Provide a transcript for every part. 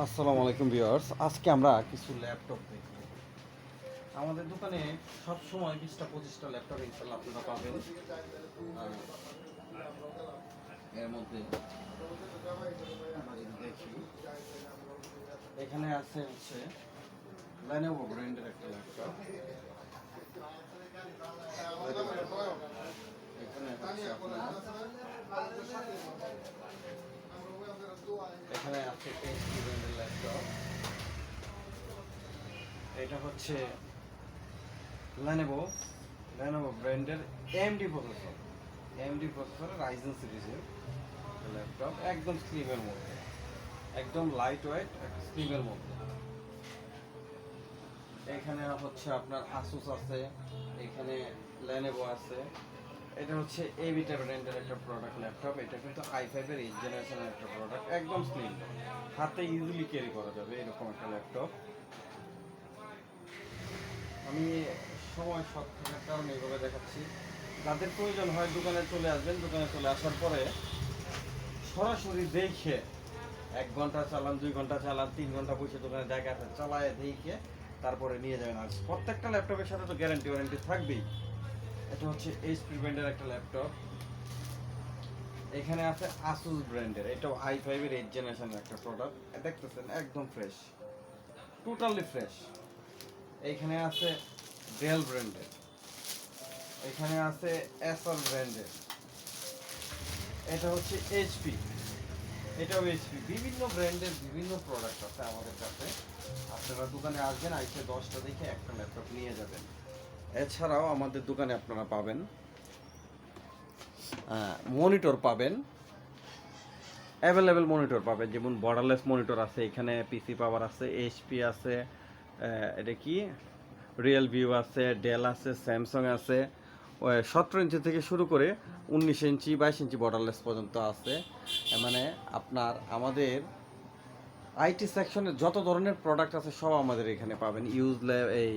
আসসালামু আলাইকুম ভিউয়ার্স, আজকে আমরা কিছু ল্যাপটপ দেখব। আমাদের দোকানে সব সময় 20টা 25টা ল্যাপটপ ইনশাআল্লাহ আপনারা পাবেন। এর মধ্যে আমরা যদি দেখি, এখানে হচ্ছে Lenovo ব্র্যান্ডের একটা ল্যাপটপ। এখানে হচ্ছে আপনার এখানে আছে HP ব্র্যান্ডের ল্যাপটপ। এটা হচ্ছে Lenovo Lenovo ব্র্যান্ডের AMD প্রসেসর রাইজেন সিরিজের ল্যাপটপ, একদম স্লিমের মধ্যে, একদম লাইট ওয়েট স্লিমের মধ্যে। এখানে হচ্ছে আপনার আসুস আছে, এখানে Lenovo আছে। এটা হচ্ছে এভিটা ব্র্যান্ডের একটা প্রোডাক্ট ল্যাপটপ। এটা কিন্তু i5 এর 8th জেনারেশনের একটা প্রোডাক্ট, একদম স্লিম, হাতে ইজিলি ক্যারি করা যাবে এরকম একটা ল্যাপটপ। আমি সময় শর্ট থাকার কারণে এইভাবে দেখাচ্ছি। যাদের প্রয়োজন হয় দোকানে চলে আসবেন, দোকানে চলে আসার পরে সরাসরি দেখে 1 ঘন্টা চালান, 2 ঘন্টা চালান, 3 ঘন্টা বসে দোকানে জায়গা আছে চালায় দেখে তারপরে নিয়ে যাবেন। আর প্রত্যেকটা ল্যাপটপের সাথে তো গ্যারান্টি ওয়ারেন্টি থাকবেই। এটা হচ্ছে এইচপি ব্র্যান্ডের একটা ল্যাপটপ। এখানে আছে আসুস ব্র্যান্ডের, এটাও i5 এর 8th জেনারেশনের একটা প্রোডাক্ট। দেখতেছেন একদম ফ্রেশ, টোটালি ফ্রেশ। এইখানে আছে ডেল ব্র্যান্ডের, এখানে আছে এসার ব্র্যান্ডের, এটা হচ্ছে এইচপি, এটাও এইচপি। বিভিন্ন ব্র্যান্ডের বিভিন্ন প্রোডাক্ট আছে আমাদের কাছে। আপনারা দোকানে আসবেন, আইসে 10টা দেখে একটা ল্যাপটপ নিয়ে যাবেন। এছাড়াও আমাদের দোকানে আপনারা পাবেন মনিটর পাবেন, অ্যাভেলেবেল মনিটর পাবেন। যেমন বর্ডারলেস মনিটর আছে, এখানে পিসি পাওয়ার আছে, এইচপি আছে, এটা কি রিয়েল ভিউ আছে, ডেল আছে, স্যামসাং আছে। 17 ইঞ্চি থেকে শুরু করে 19 ইঞ্চি 22 ইঞ্চি বর্ডারলেস পর্যন্ত আছে। মানে আপনার আমাদের আইটি সেকশনের যত ধরনের প্রোডাক্ট আছে সব আমাদের এখানে পাবেন। এই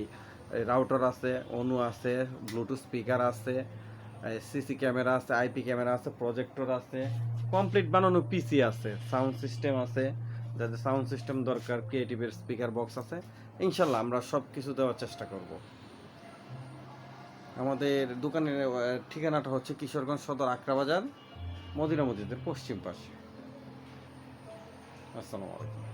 রাউটার আছে, অনু আছে, ব্লুটুথ স্পিকার আছে, সিসি ক্যামেরা আছে, আইপি ক্যামেরা আছে, প্রজেক্টর আছে, কমপ্লিট বানানো পিসি আছে, সাউন্ড সিস্টেম আছে, যাদের সাউন্ড সিস্টেম দরকার, ক্রিয়েটিভের স্পিকার বক্স আছে। ইনশাল্লাহ আমরা সব কিছু দেওয়ার চেষ্টা করব। আমাদের দোকানের ঠিকানাটা হচ্ছে কিশোরগঞ্জ সদর আকরা বাজার, মদিনা মসজিদের পশ্চিম পাশে। আসসালামু আলাইকুম।